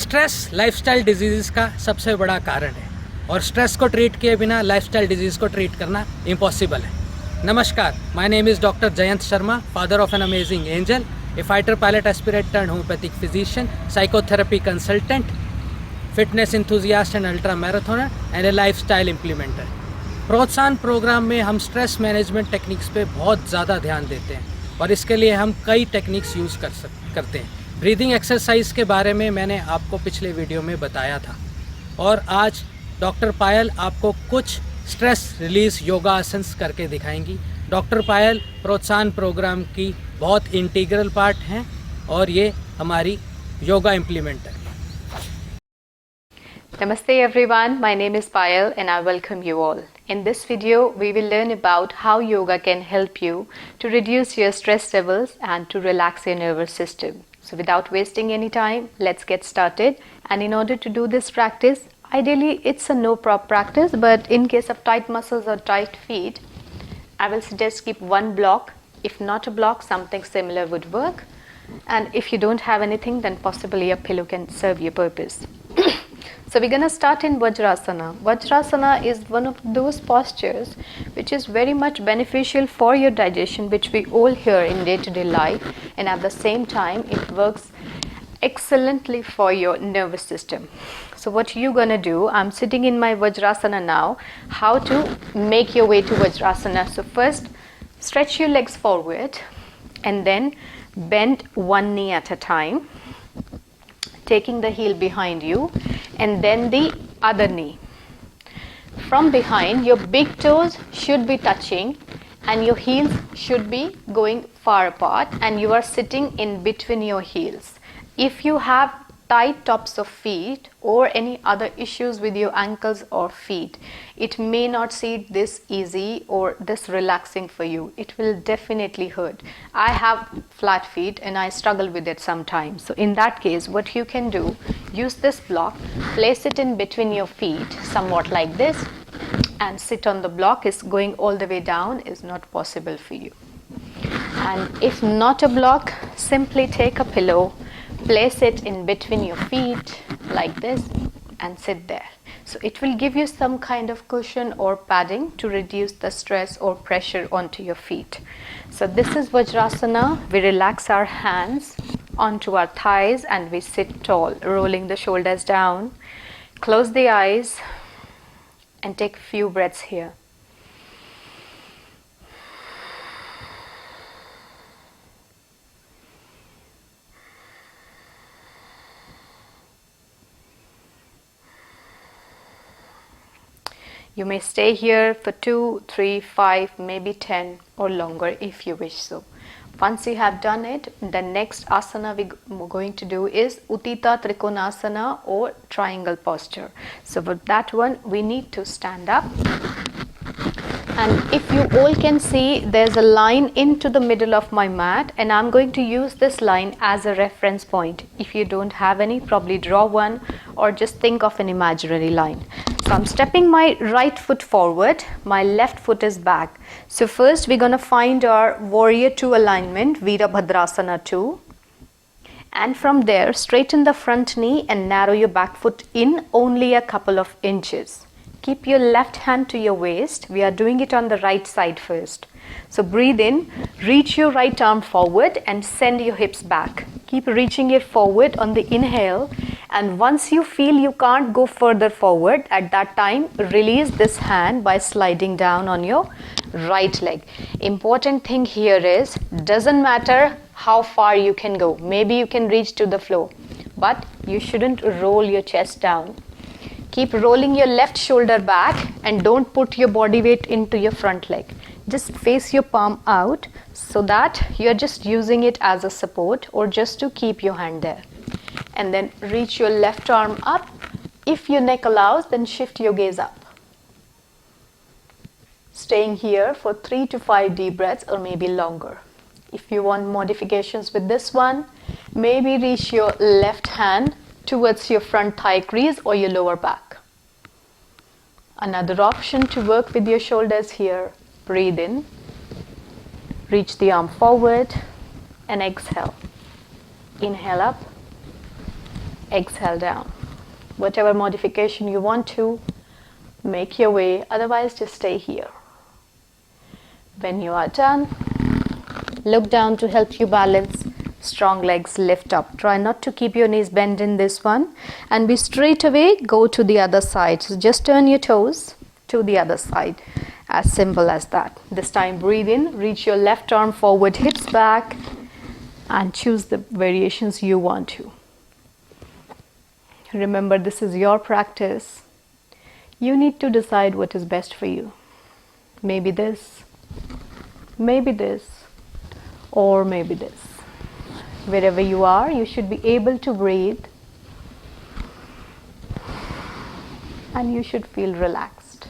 Stress lifestyle disease का सबसे बड़ा कारण है और स्ट्रेस को ट्रीट किए बिना लाइफस्टाइल डिजीज़ को ट्रीट करना इम्पॉसिबल है. नमस्कार, my name is doctor Jayant Sharma, father of an amazing angel, a fighter pilot aspirant turn homeopathic physician, psychotherapy consultant, fitness enthusiast and ultra marathoner and a lifestyle implementer. प्रोत्साहन program में हम stress management techniques पे बहुत ज़्यादा ध्यान देते हैं और इसके लिए हम कई टेक्निक्स यूज़ करते हैं. ब्रीदिंग एक्सरसाइज के बारे में मैंने आपको पिछले वीडियो में बताया था और आज डॉक्टर पायल आपको कुछ स्ट्रेस रिलीज योगा आसन्स करके दिखाएंगी. डॉक्टर पायल प्रोत्साहन प्रोग्राम की बहुत इंटीग्रल पार्ट हैं और ये हमारी योगा इम्प्लीमेंटर है. Namaste everyone, my name is Payal and I welcome you all. In this video, we will learn about how yoga can help you to reduce your stress levels and to relax your nervous system. So without wasting any time, let's get started. And in order to do this practice, ideally it's a no-prop practice, but in case of tight muscles or tight feet, I will suggest keep one block. If not a block, something similar would work. And if you don't have anything, then possibly a pillow can serve your purpose. So we're going to start in Vajrasana. Vajrasana is one of those postures which is very much beneficial for your digestion, which we all hear in day-to-day life, and at the same time it works excellently for your nervous system. So what you're going to do, I'm sitting in my Vajrasana now. How to make your way to Vajrasana? So first stretch your legs forward and then bend one knee at a time, taking the heel behind you, and then the other knee. From behind, your big toes should be touching and your heels should be going far apart, and you are sitting in between your heels. If you have tight tops of feet or any other issues with your ankles or feet, it may not seem this easy or this relaxing for you. It will definitely hurt. I have flat feet and I struggle with it sometimes. So in that case, what you can do, use this block, place it in between your feet, somewhat like this, and sit on the block. Is going all the way down is not possible for you. And if not a block, simply take a pillow, place it in between your feet like this and sit there. So it will give you some kind of cushion or padding to reduce the stress or pressure onto your feet. So this is Vajrasana. We relax our hands onto our thighs and we sit tall, rolling the shoulders down. Close the eyes and take a few breaths here. You may stay here for 2, 3, 5, maybe 10 or longer if you wish so. Once you have done it, the next asana we're going to do is Uttita Trikonasana or triangle posture. So for that one, we need to stand up. And if you all can see, there's a line into the middle of my mat, and I'm going to use this line as a reference point. If you don't have any, probably draw one or just think of an imaginary line. So I'm stepping my right foot forward, my left foot is back. So first we're going to find our Warrior 2 alignment, Virabhadrasana 2. And from there, straighten the front knee and narrow your back foot in only a couple of inches. Keep your left hand to your waist. We are doing it on the right side first. So breathe in, reach your right arm forward and send your hips back. Keep reaching it forward on the inhale, and once you feel you can't go further forward, at that time release this hand by sliding down on your right leg. Important thing here is, doesn't matter how far you can go. Maybe you can reach to the floor, but you shouldn't roll your chest down. Keep rolling your left shoulder back and don't put your body weight into your front leg. Just face your palm out so that you're just using it as a support or just to keep your hand there. And then reach your left arm up. If your neck allows, then shift your gaze up. Staying here for 3 to 5 deep breaths or maybe longer. If you want modifications with this one, maybe reach your left hand towards your front thigh crease or your lower back. Another option to work with your shoulders here. Breathe in, reach the arm forward and exhale. Inhale up, exhale down. Whatever modification you want to, make your way, otherwise just stay here. When you are done, look down to help you balance. Strong legs lift up. Try not to keep your knees bent in this one, and be straight away, go to the other side. So just turn your toes to the other side. As simple as that. This time breathe in, reach your left arm forward, hips back, and choose the variations you want to. Remember, this is your practice. You need to decide what is best for you. Maybe this, or maybe this. Wherever you are, you should be able to breathe, and you should feel relaxed.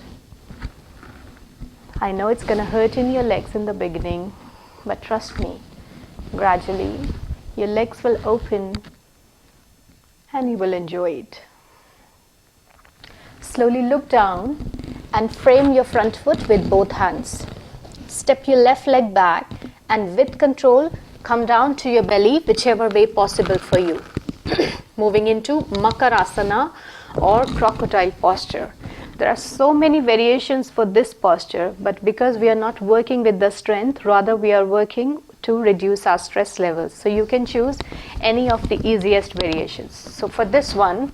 I know it's going to hurt in your legs in the beginning, but trust me, gradually your legs will open and you will enjoy it. Slowly look down and frame your front foot with both hands. Step your left leg back and with control come down to your belly, whichever way possible for you. Moving into Makarasana or crocodile posture. There are so many variations for this posture, but because we are not working with the strength, rather we are working to reduce our stress levels. So you can choose any of the easiest variations. So for this one,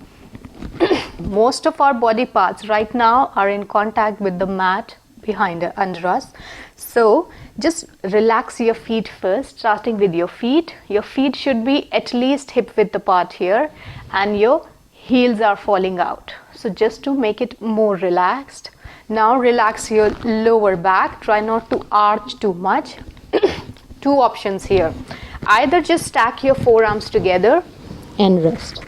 most of our body parts right now are in contact with the mat under us. So just relax your feet first, starting with your feet. Your feet should be at least hip width apart here, and your heels are falling out. So just to make it more relaxed. Now relax your lower back. Try not to arch too much. Two options here. Either just stack your forearms together and rest.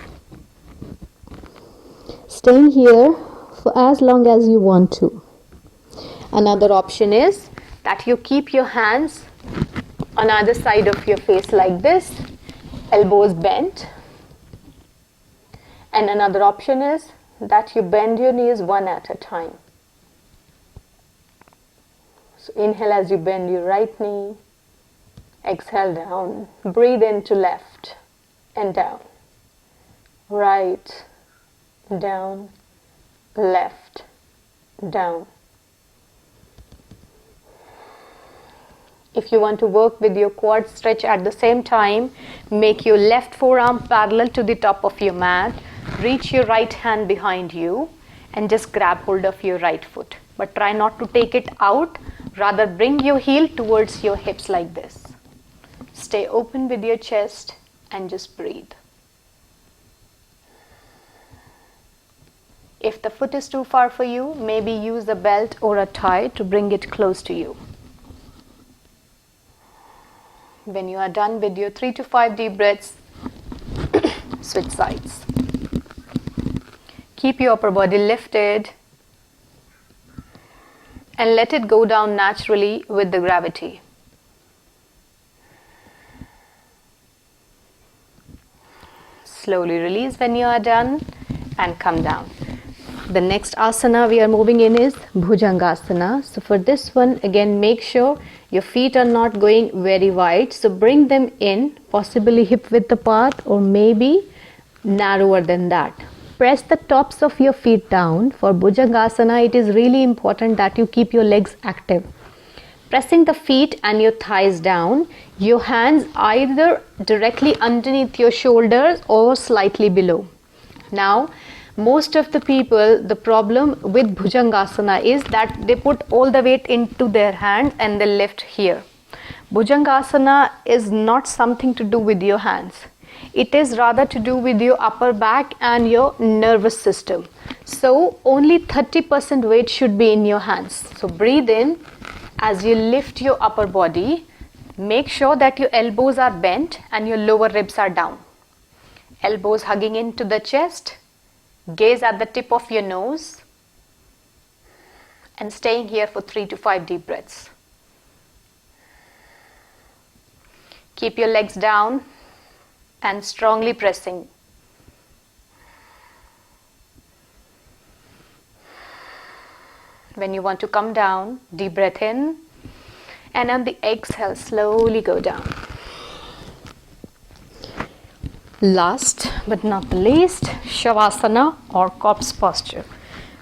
Staying here for as long as you want to. Another option is that you keep your hands on either side of your face like this, elbows bent. And another option is that you bend your knees one at a time. So inhale as you bend your right knee, exhale down, breathe into left and down, right, down, left, down. If you want to work with your quad stretch at the same time, make your left forearm parallel to the top of your mat, reach your right hand behind you and just grab hold of your right foot. But try not to take it out, rather bring your heel towards your hips like this. Stay open with your chest and just breathe. If the foot is too far for you, maybe use a belt or a tie to bring it close to you. When you are done with your 3 to 5 deep breaths, switch sides. Keep your upper body lifted and let it go down naturally with the gravity. Slowly release when you are done and come down. The next asana we are moving in is Bhujangasana. So for this one, again, make sure your feet are not going very wide. So bring them in, possibly hip width apart or maybe narrower than that. Press the tops of your feet down. For Bhujangasana, it is really important that you keep your legs active. Pressing the feet and your thighs down, your hands either directly underneath your shoulders or slightly below. Now, most of the people, the problem with Bhujangasana is that they put all the weight into their hands and they lift here. Bhujangasana is not something to do with your hands. It is rather to do with your upper back and your nervous system. So only 30% weight should be in your hands. So breathe in as you lift your upper body. Make sure that your elbows are bent and your lower ribs are down. Elbows hugging into the chest. Gaze at the tip of your nose and staying here for 3 to 5 deep breaths. Keep your legs down and strongly pressing. When you want to come down, deep breath in and on the exhale, slowly go down. Last but not the least, Shavasana or corpse posture.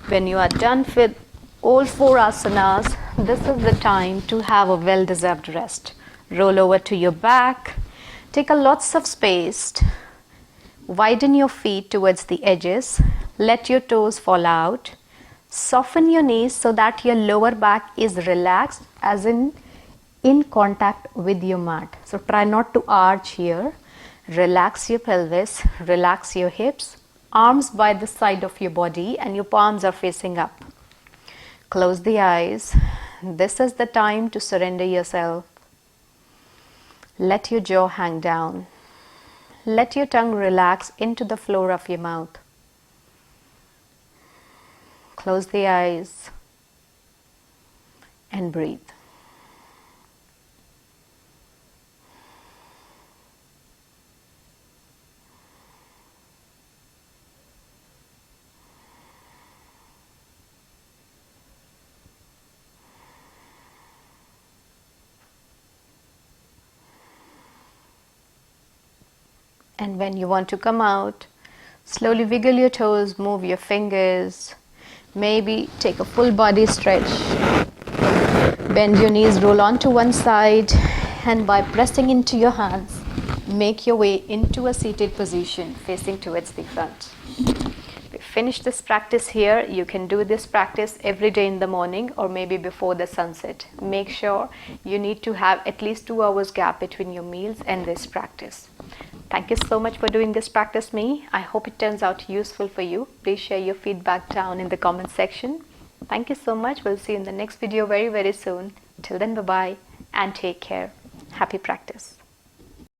When you are done with all 4 asanas, this is the time to have a well-deserved rest. Roll over to your back, take a lots of space, widen your feet towards the edges, let your toes fall out, soften your knees so that your lower back is relaxed as in contact with your mat. So try not to arch here. Relax your pelvis, relax your hips, arms by the side of your body and your palms are facing up. Close the eyes. This is the time to surrender yourself. Let your jaw hang down. Let your tongue relax into the floor of your mouth. Close the eyes and breathe. And when you want to come out, slowly wiggle your toes, move your fingers, maybe take a full body stretch. Bend your knees, roll onto one side, and by pressing into your hands, make your way into a seated position facing towards the front. We finish this practice here. You can do this practice every day in the morning or maybe before the sunset. Make sure you need to have at least 2 hours gap between your meals and this practice. Thank you so much for doing this practice with me. I hope it turns out useful for you. Please share your feedback down in the comment section. Thank you so much. We'll see you in the next video very, very soon. Till then, bye-bye and take care. Happy practice.